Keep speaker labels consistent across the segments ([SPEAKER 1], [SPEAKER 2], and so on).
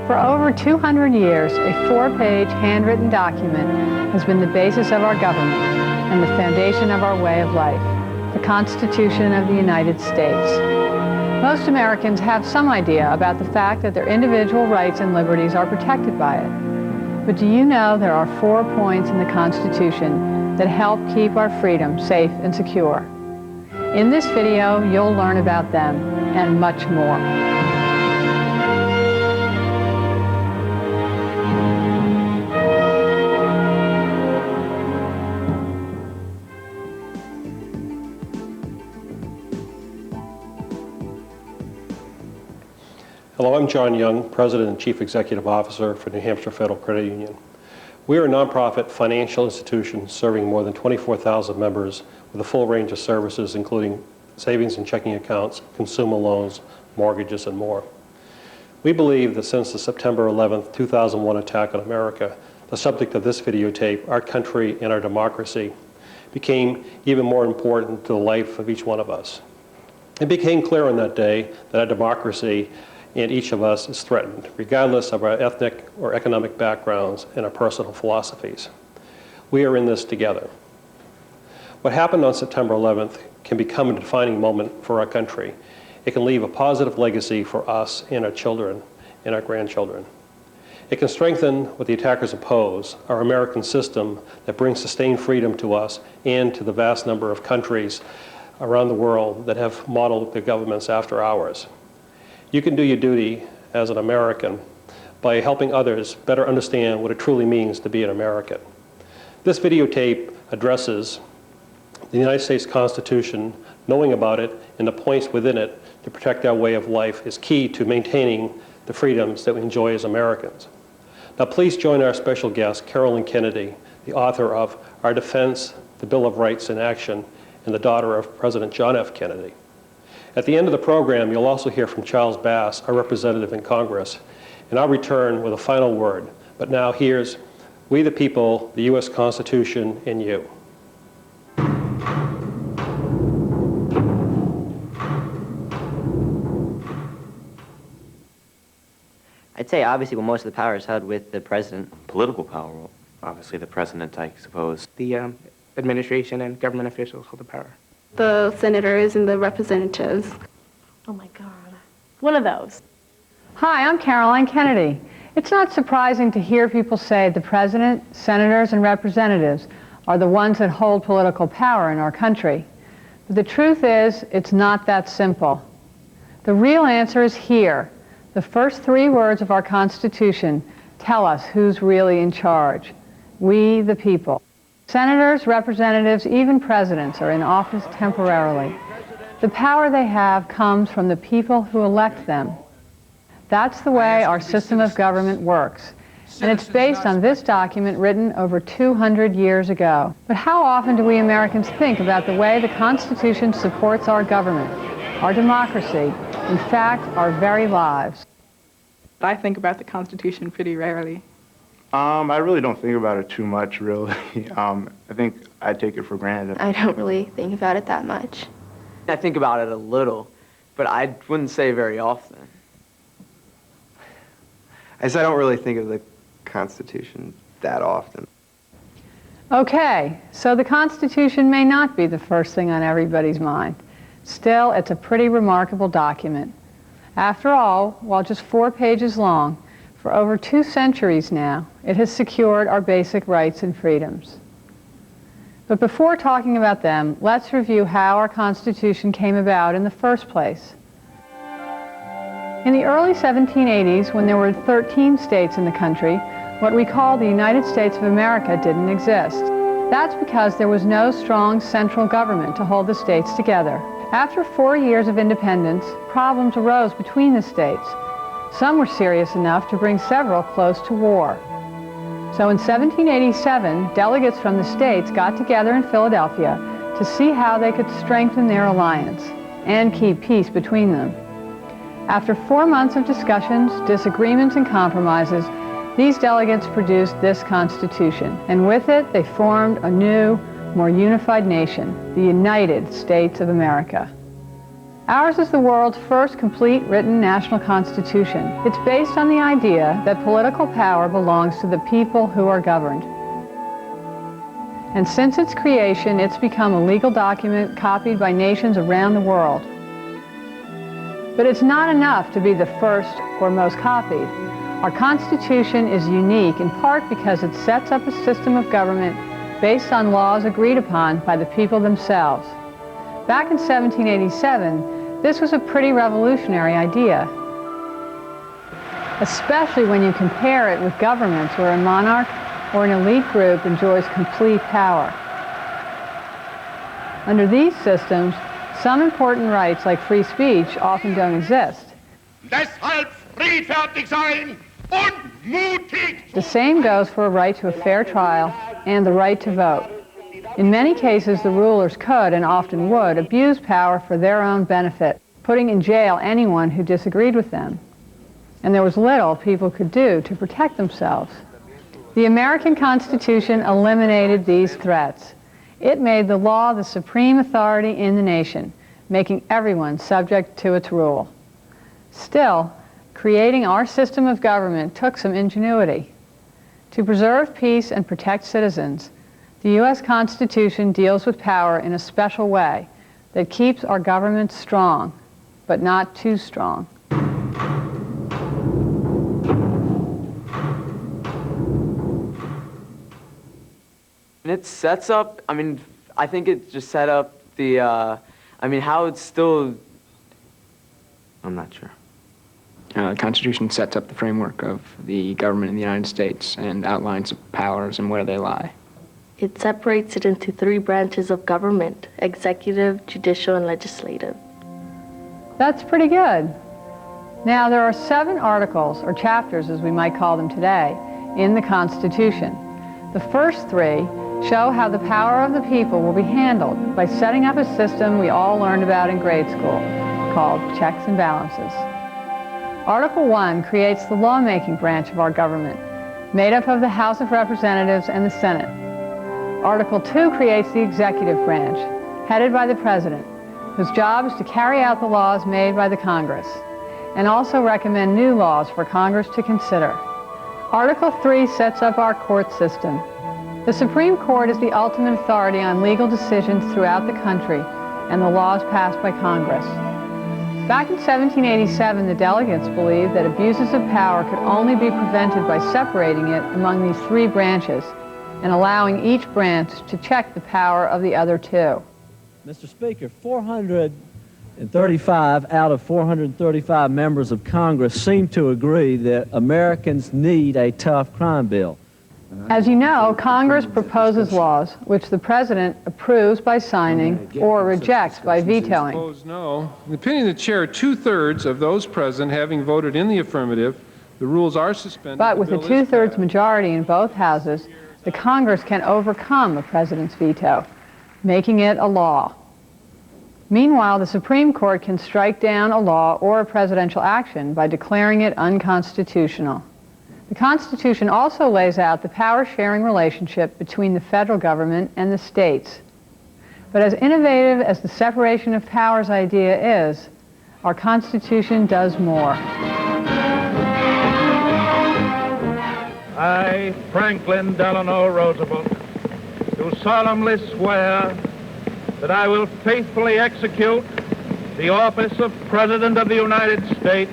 [SPEAKER 1] For over 200 years, a 4-page handwritten document has been the basis of our government and the foundation of our way of life, the Constitution of the United States. Most Americans have some idea about the fact that their individual rights and liberties are protected by it. But do you know there are 4 points in the Constitution that help keep our freedom safe and secure? In this video, you'll learn about them and much more.
[SPEAKER 2] Hello, I'm John Young, President and Chief Executive Officer for New Hampshire Federal Credit Union. We are a nonprofit financial institution serving more than 24,000 members with a full range of services, including savings and checking accounts, consumer loans, mortgages, and more. We believe that since the September 11th, 2001 attack on America, the subject of this videotape, our country and our democracy, became even more important to the life of each one of us. It became clear on that day that our democracy and each of us is threatened, regardless of our ethnic or economic backgrounds and our personal philosophies. We are in this together. What happened on September 11th can become a defining moment for our country. It can leave a positive legacy for us and our children and our grandchildren. It can strengthen what the attackers oppose, our American system that brings sustained freedom to us and to the vast number of countries around the world that have modeled their governments after ours. You can do your duty as an American by helping others better understand what it truly means to be an American. This videotape addresses the United States Constitution. Knowing about it and the points within it to protect our way of life is key to maintaining the freedoms that we enjoy as Americans. Now please join our special guest, Carolyn Kennedy, the author of Our Defense, the Bill of Rights in Action, and the daughter of President John F. Kennedy. At the end of the program, you'll also hear from Charles Bass, our representative in Congress, and I'll return with a final word. But now here's We the People, the U.S. Constitution, and you.
[SPEAKER 3] I'd say obviously well, most of the power is held with the president.
[SPEAKER 4] Political power, well, obviously the president, I suppose.
[SPEAKER 5] The administration and government officials hold the power.
[SPEAKER 6] The senators and the representatives.
[SPEAKER 7] Oh my God, one of those.
[SPEAKER 1] Hi, I'm Caroline Kennedy. It's not surprising to hear people say the president, senators, and representatives are the ones that hold political power in our country. But the truth is, it's not that simple. The real answer is here. The first 3 words of our Constitution tell us who's really in charge. We, the people. Senators, representatives, even presidents are in office temporarily. The power they have comes from the people who elect them. That's the way our system of government works. And it's based on this document written over 200 years ago. But how often do we Americans think about the way the Constitution supports our government, our democracy, in fact, our very lives?
[SPEAKER 5] I think about the Constitution pretty rarely.
[SPEAKER 8] I really don't think about it too much, really. I think I take it for granted.
[SPEAKER 6] I don't really think about it that much.
[SPEAKER 3] I think about it a little, but I wouldn't say very often.
[SPEAKER 9] I don't really think of the Constitution that often.
[SPEAKER 1] Okay, so the Constitution may not be the first thing on everybody's mind. Still, it's a pretty remarkable document. After all, while just 4 pages long, for over 2 centuries now, it has secured our basic rights and freedoms. But before talking about them, let's review how our Constitution came about in the first place. In the early 1780s, when there were 13 states in the country, what we call the United States of America didn't exist. That's because there was no strong central government to hold the states together. After 4 years of independence, problems arose between the states. Some were serious enough to bring several close to war. So in 1787, delegates from the states got together in Philadelphia to see how they could strengthen their alliance and keep peace between them. After 4 months of discussions, disagreements, and compromises, these delegates produced this Constitution, and with it they formed a new, more unified nation, the United States of America. Ours is the world's first complete written national constitution. It's based on the idea that political power belongs to the people who are governed. And since its creation, it's become a legal document copied by nations around the world. But it's not enough to be the first or most copied. Our Constitution is unique in part because it sets up a system of government based on laws agreed upon by the people themselves. Back in 1787, this was a pretty revolutionary idea, especially when you compare it with governments where a monarch or an elite group enjoys complete power. Under these systems, some important rights like free speech often don't exist.
[SPEAKER 10] Deshalb friedfertig sein und mutig.
[SPEAKER 1] The same goes for a right to a fair trial and the right to vote. In many cases, the rulers could, and often would, abuse power for their own benefit, putting in jail anyone who disagreed with them. And there was little people could do to protect themselves. The American Constitution eliminated these threats. It made the law the supreme authority in the nation, making everyone subject to its rule. Still, creating our system of government took some ingenuity. To preserve peace and protect citizens, the U.S. Constitution deals with power in a special way that keeps our government strong, but not too strong.
[SPEAKER 3] And it sets up, I think it just set up the, how it's still,
[SPEAKER 4] I'm not sure.
[SPEAKER 11] The Constitution sets up the framework of the government in the United States and outlines the powers and where they lie.
[SPEAKER 7] It separates it into 3 branches of government: executive, judicial, and legislative.
[SPEAKER 1] That's pretty good. Now, there are 7 articles, or chapters as we might call them today, in the Constitution. The first 3 show how the power of the people will be handled by setting up a system we all learned about in grade school, called checks and balances. Article 1 creates the lawmaking branch of our government, made up of the House of Representatives and the Senate. Article 2 creates the executive branch, headed by the President, whose job is to carry out the laws made by the Congress, and also recommend new laws for Congress to consider. Article 3 sets up our court system. The Supreme Court is the ultimate authority on legal decisions throughout the country and the laws passed by Congress. Back in 1787, the delegates believed that abuses of power could only be prevented by separating it among these 3 branches and allowing each branch to check the power of the other 2.
[SPEAKER 12] Mr. Speaker, 435 out of 435 members of Congress seem to agree that Americans need a tough crime bill.
[SPEAKER 1] As you know, Congress proposes laws which the President approves by signing or rejects by vetoing.
[SPEAKER 13] Opposed, no. In the opinion of the chair, 2/3 of those present having voted in the affirmative, the rules are suspended.
[SPEAKER 1] But with a 2/3 majority in both houses, the Congress can overcome the President's veto, making it a law. Meanwhile, the Supreme Court can strike down a law or a presidential action by declaring it unconstitutional. The Constitution also lays out the power-sharing relationship between the federal government and the states. But as innovative as the separation of powers idea is, our Constitution does more.
[SPEAKER 10] I, Franklin Delano Roosevelt, do solemnly swear that I will faithfully execute the office of President of the United States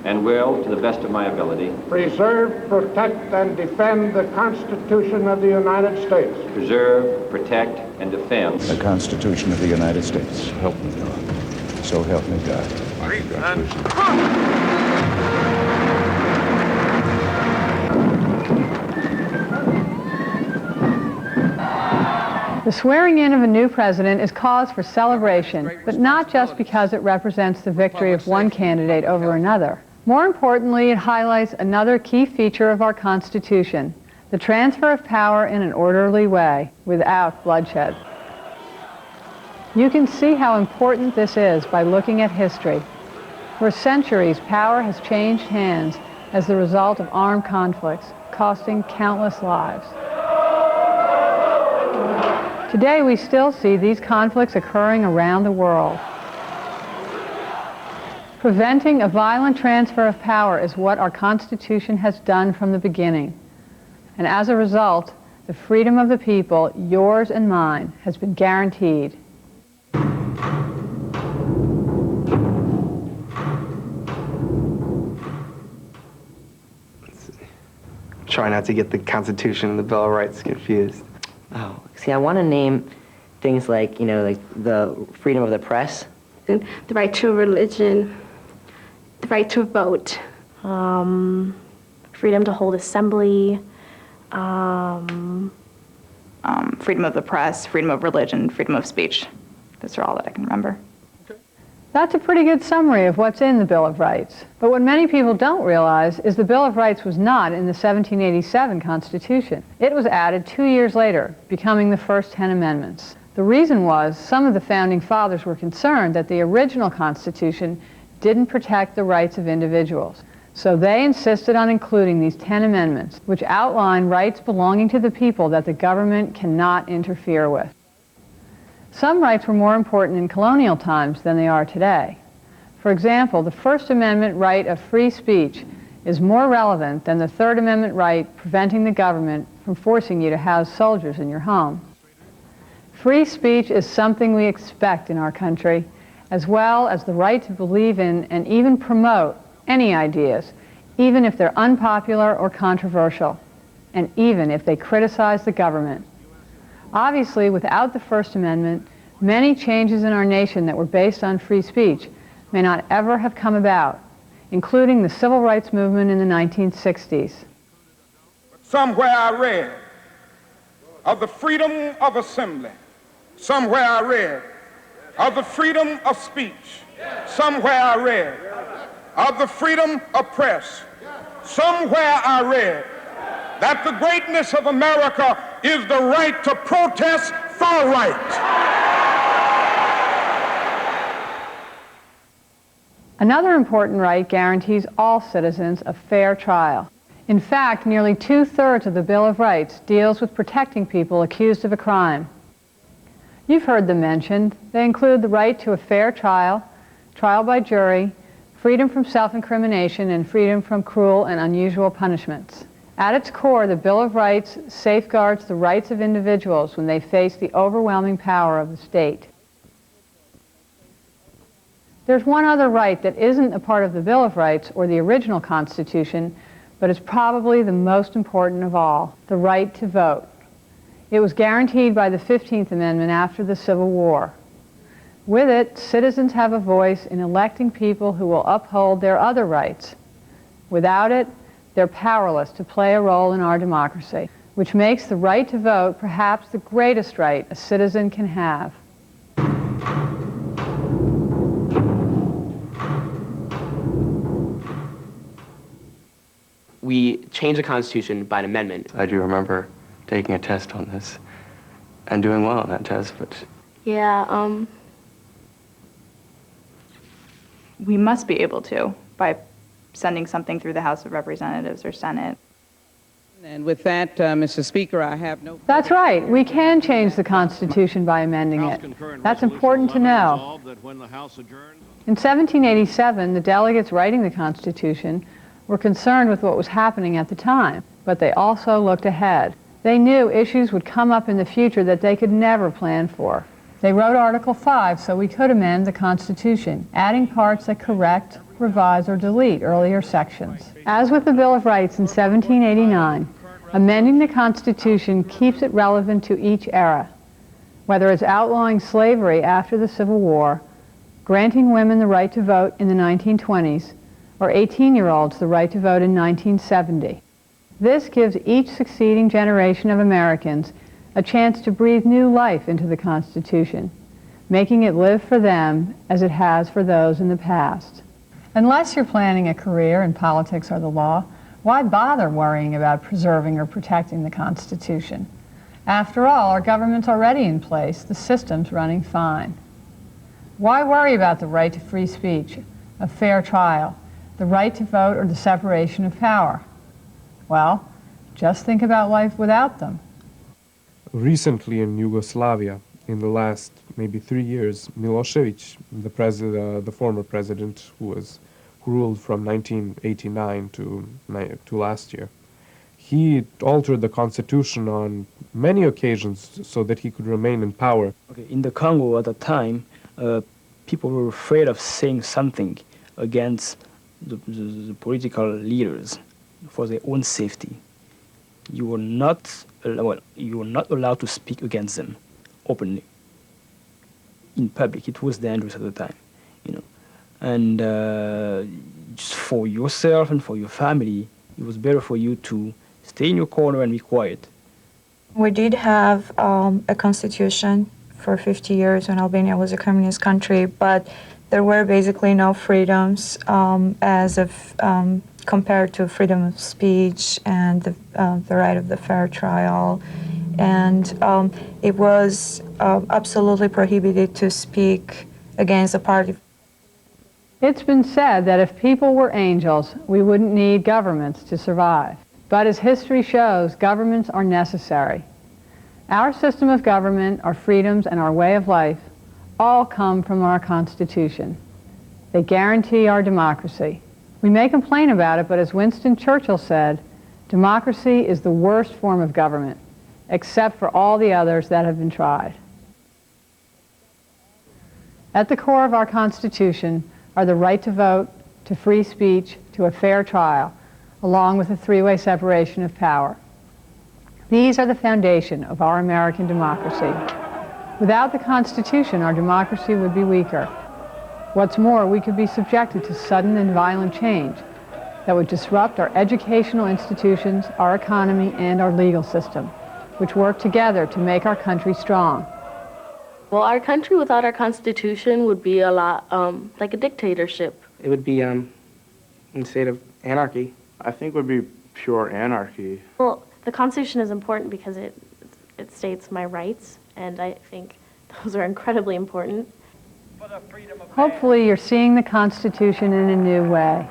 [SPEAKER 14] and will, to the best of my ability,
[SPEAKER 10] preserve, protect, and defend the Constitution of the United States.
[SPEAKER 14] preserve, protect, and defend
[SPEAKER 15] the Constitution of the United States. Help me God. So help me God.
[SPEAKER 1] The swearing in of a new president is cause for celebration, but not just because it represents the victory of one candidate over another. More importantly, it highlights another key feature of our Constitution, the transfer of power in an orderly way, without bloodshed. You can see how important this is by looking at history. For centuries, power has changed hands as the result of armed conflicts, costing countless lives. Today, we still see these conflicts occurring around the world. Preventing a violent transfer of power is what our Constitution has done from the beginning. And as a result, the freedom of the people, yours and mine, has been guaranteed.
[SPEAKER 9] Try not to get the Constitution and the Bill of Rights confused.
[SPEAKER 16] Oh, see, I want to name things like, you know, like the freedom of the press.
[SPEAKER 6] The right to religion, the right to vote.
[SPEAKER 17] Freedom to hold assembly.
[SPEAKER 5] Freedom of the press, freedom of religion, freedom of speech. Those are all that I can remember.
[SPEAKER 1] That's a pretty good summary of what's in the Bill of Rights. But what many people don't realize is the Bill of Rights was not in the 1787 Constitution. It was added 2 years later, becoming the first 10 amendments. The reason was some of the Founding Fathers were concerned that the original Constitution didn't protect the rights of individuals. So they insisted on including these 10 amendments, which outline rights belonging to the people that the government cannot interfere with. Some rights were more important in colonial times than they are today. For example, the First Amendment right of free speech is more relevant than the Third Amendment right preventing the government from forcing you to house soldiers in your home. Free speech is something we expect in our country, as well as the right to believe in and even promote any ideas, even if they're unpopular or controversial, and even if they criticize the government. Obviously, without the First Amendment, many changes in our nation that were based on free speech may not ever have come about, including the civil rights movement in the 1960s.
[SPEAKER 10] Somewhere I read of the freedom of assembly. Somewhere I read of the freedom of speech. Somewhere I read of the freedom of press. Somewhere I read that the greatness of America is the right to protest for right.
[SPEAKER 1] Another important right guarantees all citizens a fair trial. In fact, nearly 2/3 of the Bill of Rights deals with protecting people accused of a crime. You've heard them mentioned. They include the right to a fair trial, trial by jury, freedom from self-incrimination, and freedom from cruel and unusual punishments. At its core, the Bill of Rights safeguards the rights of individuals when they face the overwhelming power of the state. There's one other right that isn't a part of the Bill of Rights or the original Constitution, but is probably the most important of all, the right to vote. It was guaranteed by the 15th Amendment after the Civil War. With it, citizens have a voice in electing people who will uphold their other rights. Without it, they're powerless to play a role in our democracy, which makes the right to vote perhaps the greatest right a citizen can have.
[SPEAKER 3] We changed the Constitution by an amendment.
[SPEAKER 9] I do remember taking a test on this and doing well on that test, but...
[SPEAKER 7] Yeah,
[SPEAKER 5] We must be able to by sending something through the House of Representatives or Senate.
[SPEAKER 18] And with that, Mr. Speaker, I have no...
[SPEAKER 1] That's right. We can change the Constitution by amending it. That's important to know. In 1787, the delegates writing the Constitution were concerned with what was happening at the time, but they also looked ahead. They knew issues would come up in the future that they could never plan for. They wrote Article 5 so we could amend the Constitution, adding parts that correct, revise, or delete earlier sections. As with the Bill of Rights in 1789, amending the Constitution keeps it relevant to each era, whether it's outlawing slavery after the Civil War, granting women the right to vote in the 1920s, or 18-year-olds the right to vote in 1970. This gives each succeeding generation of Americans a chance to breathe new life into the Constitution, making it live for them as it has for those in the past. Unless you're planning a career in politics or the law, why bother worrying about preserving or protecting the Constitution? After all, our government's already in place, the system's running fine. Why worry about the right to free speech, a fair trial, the right to vote, or the separation of power? Well, just think about life without them.
[SPEAKER 19] Recently in Yugoslavia, in the last
[SPEAKER 17] maybe 3 years, Milosevic, the former president who ruled from 1989 to last year, he altered the constitution on many occasions so that he could remain in power.
[SPEAKER 19] Okay, in the Congo at the time, people were afraid of saying something against the political leaders for their own safety. You were not allowed to speak against them openly in public. It was dangerous at the time, you know. And just for yourself and for your family, it was better for you to stay in your corner and be quiet.
[SPEAKER 20] We did have a constitution for 50 years when Albania was a communist country, but there were basically no freedoms compared to freedom of speech and the right of the fair trial. And it was absolutely prohibited to speak against a party.
[SPEAKER 1] It's been said that if people were angels, we wouldn't need governments to survive. But as history shows, governments are necessary. Our system of government, our freedoms, and our way of life all come from our Constitution. They guarantee our democracy. We may complain about it, but as Winston Churchill said, democracy is the worst form of government, except for all the others that have been tried. At the core of our Constitution are the right to vote, to free speech, to a fair trial, along with a three-way separation of power. These are the foundation of our American democracy. Without the Constitution, our democracy would be weaker. What's more, we could be subjected to sudden and violent change that would disrupt our educational institutions, our economy, and our legal system, which work together to make our country strong.
[SPEAKER 7] Well, our country without our Constitution would be a lot like a dictatorship.
[SPEAKER 9] It would be in a state of anarchy.
[SPEAKER 8] I think it would be pure anarchy.
[SPEAKER 21] Well, the Constitution is important because it states my rights, and I think those are incredibly important.
[SPEAKER 1] Hopefully you're seeing the Constitution in a new way,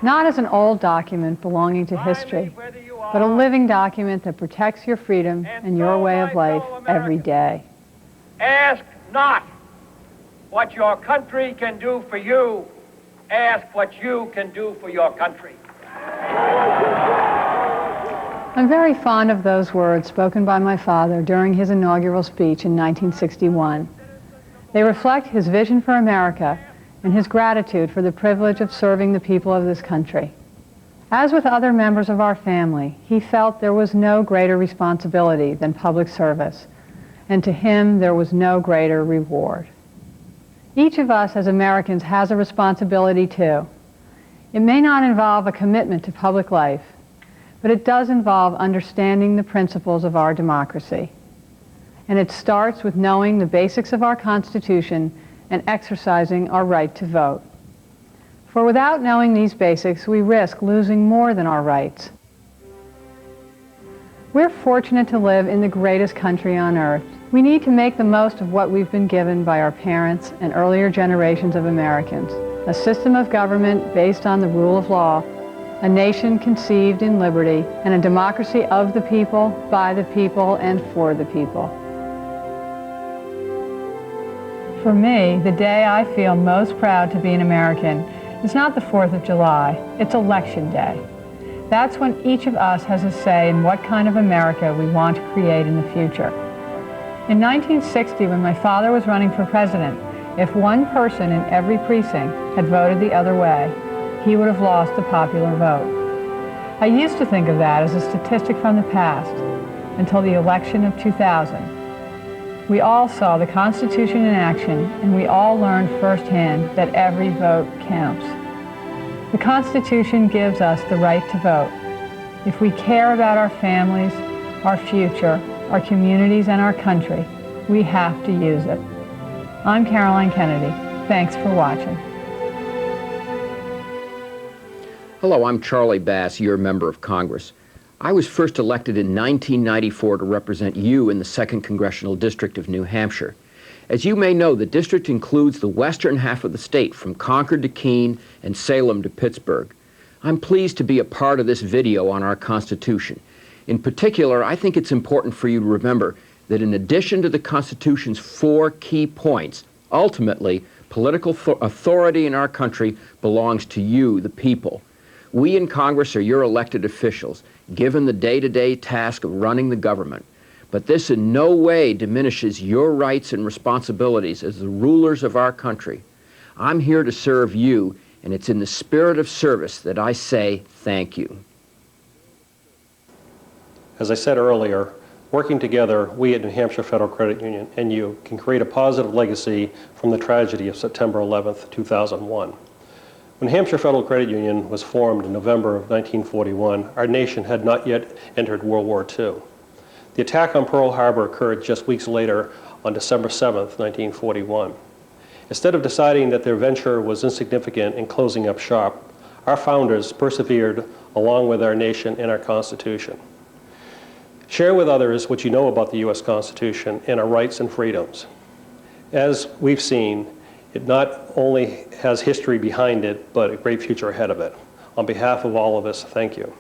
[SPEAKER 1] not as an old document belonging to history, but a living document that protects your freedom and your way of life every day.
[SPEAKER 22] Ask not what your country can do for you. Ask what you can do for your country.
[SPEAKER 1] I'm very fond of those words spoken by my father during his inaugural speech in 1961. They reflect his vision for America and his gratitude for the privilege of serving the people of this country. As with other members of our family, he felt there was no greater responsibility than public service, and to him there was no greater reward. Each of us as Americans has a responsibility too. It may not involve a commitment to public life, but it does involve understanding the principles of our democracy. And it starts with knowing the basics of our Constitution and exercising our right to vote. For without knowing these basics, we risk losing more than our rights. We're fortunate to live in the greatest country on earth. We need to make the most of what we've been given by our parents and earlier generations of Americans. A system of government based on the rule of law, a nation conceived in liberty, and a democracy of the people, by the people, and for the people. For me, the day I feel most proud to be an American is not the 4th of July, it's Election Day. That's when each of us has a say in what kind of America we want to create in the future. In 1960, when my father was running for president, if one person in every precinct had voted the other way, he would have lost the popular vote. I used to think of that as a statistic from the past, until the election of 2000. We all saw the Constitution in action, and we all learned firsthand that every vote counts. The Constitution gives us the right to vote. If we care about our families, our future, our communities, and our country, we have to use it. I'm Caroline Kennedy. Thanks for watching.
[SPEAKER 23] Hello, I'm Charlie Bass, your member of Congress. I was first elected in 1994 to represent you in the 2nd Congressional District of New Hampshire. As you may know, the district includes the western half of the state, from Concord to Keene and Salem to Pittsburgh. I'm pleased to be a part of this video on our Constitution. In particular, I think it's important for you to remember that in addition to the Constitution's 4 key points, ultimately, political authority in our country belongs to you, the people. We in Congress are your elected officials, given the day-to-day task of running the government. But this in no way diminishes your rights and responsibilities as the rulers of our country. I'm here to serve you, and it's in the spirit of service that I say thank you.
[SPEAKER 2] As I said earlier, working together, we at New Hampshire Federal Credit Union and you can create a positive legacy from the tragedy of September 11th, 2001. When Hampshire Federal Credit Union was formed in November of 1941, our nation had not yet entered World War II. The attack on Pearl Harbor occurred just weeks later on December 7th, 1941. Instead of deciding that their venture was insignificant and closing up shop, our founders persevered along with our nation and our Constitution. Share with others what you know about the U.S. Constitution and our rights and freedoms. As we've seen, it not only has history behind it, but a great future ahead of it. On behalf of all of us, thank you.